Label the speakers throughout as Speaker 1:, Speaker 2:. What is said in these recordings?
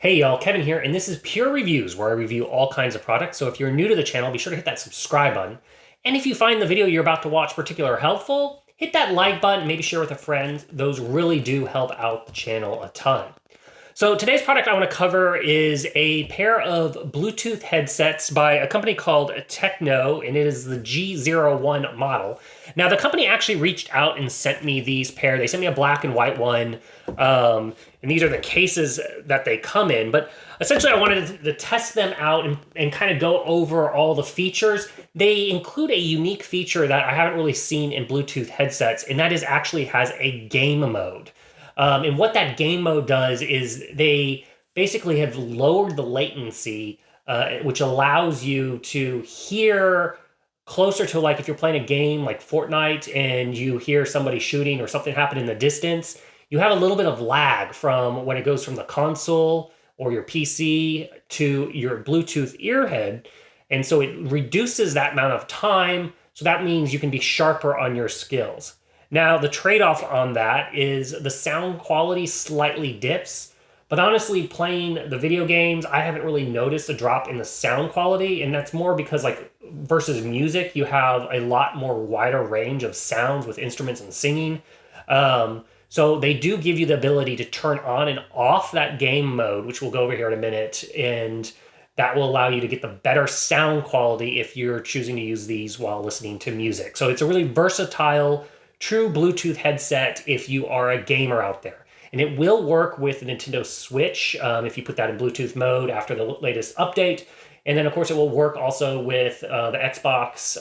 Speaker 1: Hey y'all, Kevin here, and this is Pure Reviews, where I review all kinds of products. So if you're new to the channel, be sure to hit that subscribe button. And if you find the video you're about to watch particularly helpful, hit that like button, maybe share with a friend. Those really do help out the channel a ton. So today's product I want to cover is a pair of Bluetooth headsets by a company called Tecno, and it is the G01 model. Now the company actually reached out and sent me these pair. They sent me a black and white one, and these are the cases that they come in. But essentially I wanted to test them out and kind of go over all the features. They include a unique feature that I haven't really seen in Bluetooth headsets, and that is actually has a game mode. And what that game mode does is they basically have lowered the latency, which allows you to hear closer to, like, if you're playing a game like Fortnite and you hear somebody shooting or something happen in the distance, you have a little bit of lag from when it goes from the console or your PC to your Bluetooth earhead. And so it reduces that amount of time. So that means you can be sharper on your skills. Now, the trade-off on that is the sound quality slightly dips, but honestly, playing the video games, I haven't really noticed a drop in the sound quality, and that's more because, like, versus music, you have a lot more wider range of sounds with instruments and singing. So they do give you the ability to turn on and off that game mode, which we'll go over here in a minute, and that will allow you to get the better sound quality if you're choosing to use these while listening to music. So it's a really versatile true Bluetooth headset if you are a gamer out there. And it will work with the Nintendo Switch if you put that in Bluetooth mode after the latest update. And then, of course, it will work also with the Xbox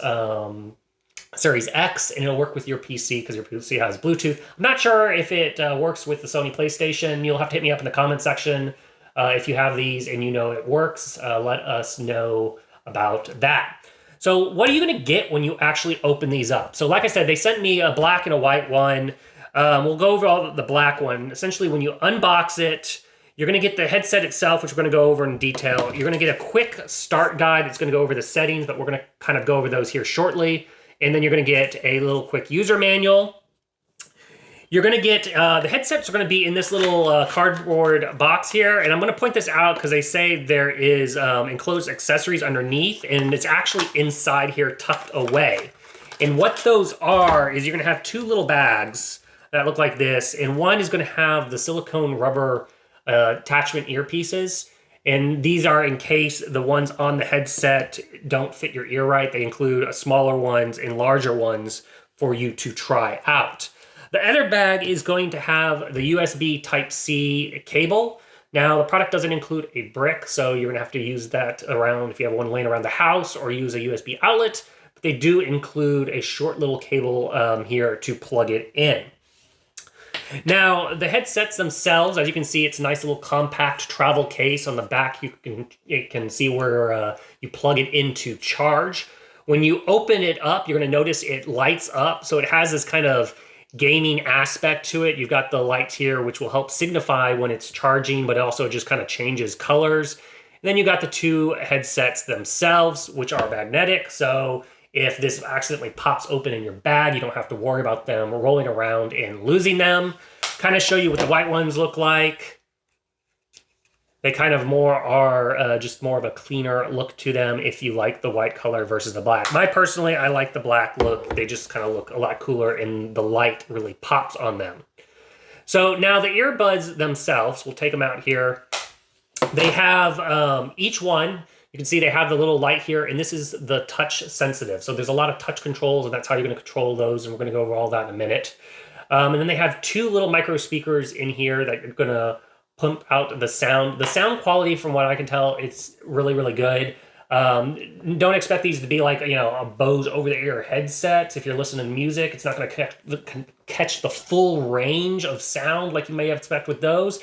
Speaker 1: Series X, and it'll work with your PC because your PC has Bluetooth. I'm not sure if it works with the Sony PlayStation. You'll have to hit me up in the comment section if you have these and you know it works. Let us know about that. So what are you going to get when you actually open these up? So like I said, they sent me a black and a white one. We'll go over all the black one. Essentially, when you unbox it, you're going to get the headset itself, which we're going to go over in detail. You're going to get a quick start guide that's going to go over the settings, but we're going to kind of go over those here shortly. And then you're going to get a little quick user manual. You're going to get, the headsets are going to be in this little cardboard box here. And I'm going to point this out because they say there is enclosed accessories underneath, and it's actually inside here tucked away. And what those are is you're going to have two little bags that look like this. And one is going to have the silicone rubber attachment earpieces. And these are in case the ones on the headset don't fit your ear right. They include smaller ones and larger ones for you to try out. The other bag is going to have the USB Type-C cable. Now, the product doesn't include a brick, so you're going to have to use that around if you have one laying around the house or use a USB outlet. But they do include a short little cable here to plug it in. Now, the headsets themselves, as you can see, it's a nice little compact travel case. On the back, you can see where you plug it in to charge. When you open it up, you're going to notice it lights up. So it has this kind of gaming aspect to it. You've got the lights here, which will help signify when it's charging, but it also just kind of changes colors. And then you got the two headsets themselves, which are magnetic. So if this accidentally pops open in your bag, you don't have to worry about them rolling around and losing them. Kind of show you what the white ones look like. They kind of more are just more of a cleaner look to them if you like the white color versus the black. Personally, I like the black look. They just kind of look a lot cooler and the light really pops on them. So now the earbuds themselves, we'll take them out here. They have each one, you can see they have the little light here, and this is the touch sensitive. So there's a lot of touch controls, and that's how you're going to control those, and we're going to go over all that in a minute. And then they have two little micro speakers in here that you're going to pump out the sound. The sound quality, from what I can tell, it's really, really good. Don't expect these to be like, you know, a Bose over-the-ear headset. If you're listening to music, it's not going to catch the full range of sound like you may expect with those.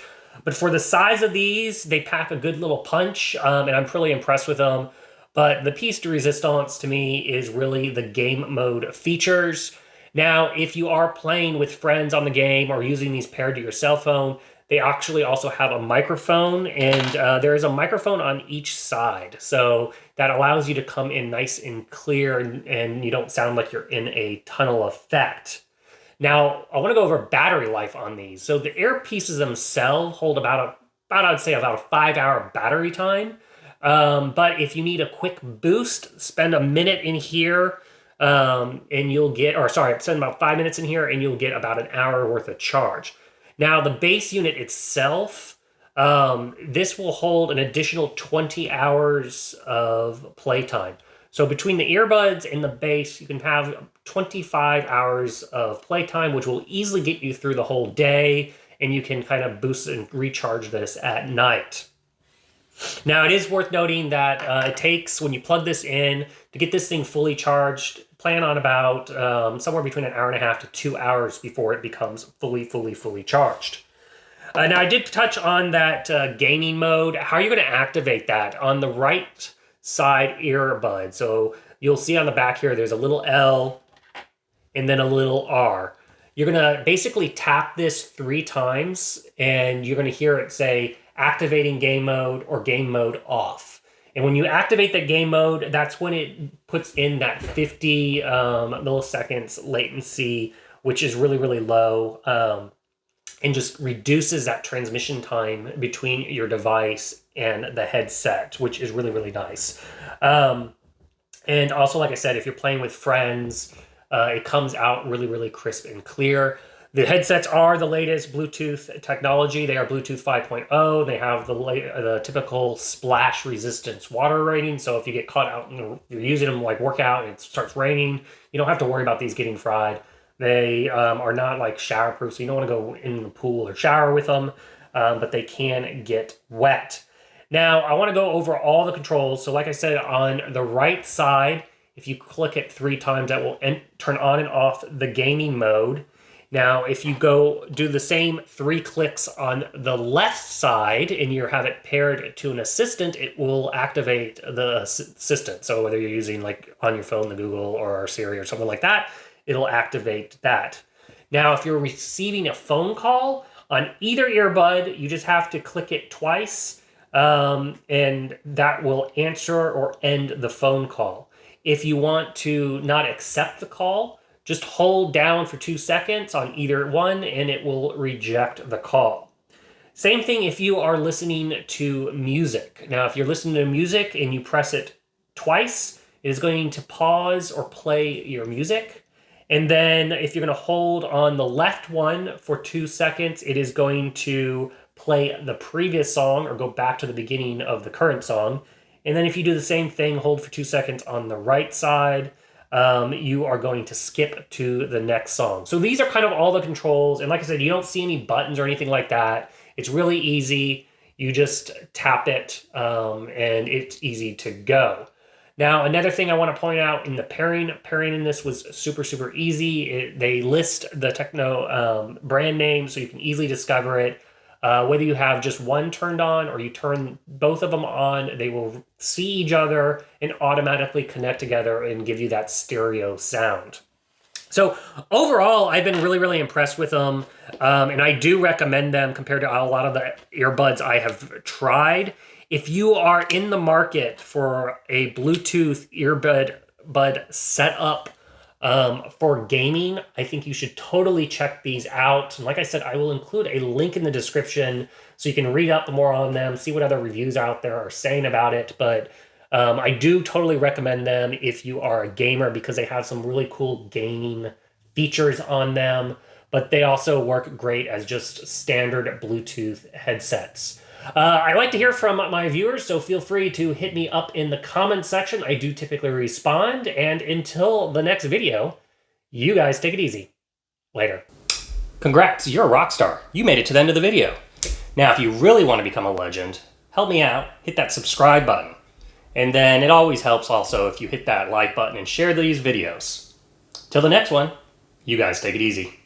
Speaker 1: But for the size of these, they pack a good little punch, and I'm pretty impressed with them. But the piece de resistance to me is really the game mode features. Now, if you are playing with friends on the game or using these paired to your cell phone, they actually also have a microphone, and there is a microphone on each side. So that allows you to come in nice and clear, and you don't sound like you're in a tunnel effect. Now, I want to go over battery life on these. So the earpieces themselves hold about I'd say about a 5-hour battery time. But if you need a quick boost, spend a minute in here, and you'll get, or sorry, spend about 5 minutes in here and you'll get about an hour worth of charge. Now the base unit itself, this will hold an additional 20 hours of playtime. So between the earbuds and the base, you can have 25 hours of playtime, which will easily get you through the whole day, and you can kind of boost and recharge this at night. Now, it is worth noting that it takes, when you plug this in, to get this thing fully charged, plan on about somewhere between an hour and a half to 2 hours before it becomes fully charged. Now, I did touch on that gaming mode. How are you going to activate that? On the right side earbud. So you'll see on the back here, there's a little L and then a little R. You're going to basically tap this 3 times and you're going to hear it say activating game mode or game mode off. And when you activate the game mode, that's when it puts in that 50 milliseconds latency, which is really low, and just reduces that transmission time between your device and the headset, which is really nice. And also, like I said, if you're playing with friends, it comes out really crisp and clear. The headsets are the latest Bluetooth technology. They are Bluetooth 5.0. They have the typical splash resistance water rating. So if you get caught out and you're using them like workout and it starts raining, you don't have to worry about these getting fried. They are not like shower proof, so you don't want to go in the pool or shower with them, but they can get wet. Now, I want to go over all the controls. So like I said, on the right side, if you click it 3 times, that will turn on and off the gaming mode. Now, if you go do the same 3 clicks on the left side and you have it paired to an assistant, it will activate the assistant. So whether you're using like on your phone, the Google or Siri or something like that, it'll activate that. Now, if you're receiving a phone call on either earbud, you just have to click it twice, and that will answer or end the phone call. If you want to not accept the call, just hold down for 2 seconds on either one and it will reject the call. Same thing if you are listening to music. Now, if you're listening to music and you press it twice, it is going to pause or play your music. And then if you're going to hold on the left one for 2 seconds, it is going to play the previous song or go back to the beginning of the current song. And then if you do the same thing, hold for 2 seconds on the right side, you are going to skip to the next song. So these are kind of all the controls. And like I said, you don't see any buttons or anything like that. It's really easy. You just tap it, and it's easy to go. Now, another thing I want to point out in the pairing in this was super easy. They list the Tecno brand name, so you can easily discover it. Whether you have just one turned on or you turn both of them on, they will see each other and automatically connect together and give you that stereo sound. So overall, I've been really impressed with them, and I do recommend them compared to a lot of the earbuds I have tried. If you are in the market for a Bluetooth earbud setup for gaming, I think you should totally check these out. And like I said, I will include a link in the description so you can read up more on them, see what other reviews out there are saying about it. But I do totally recommend them if you are a gamer because they have some really cool gaming features on them, but they also work great as just standard Bluetooth headsets. I like to hear from my viewers, so feel free to hit me up in the comment section. I do typically respond, and until the next video, you guys take it easy. Later. Congrats, you're a rock star. You made it to the end of the video. Now, if you really want to become a legend, help me out, hit that subscribe button. And then it always helps also if you hit that like button and share these videos. Till the next one, you guys take it easy.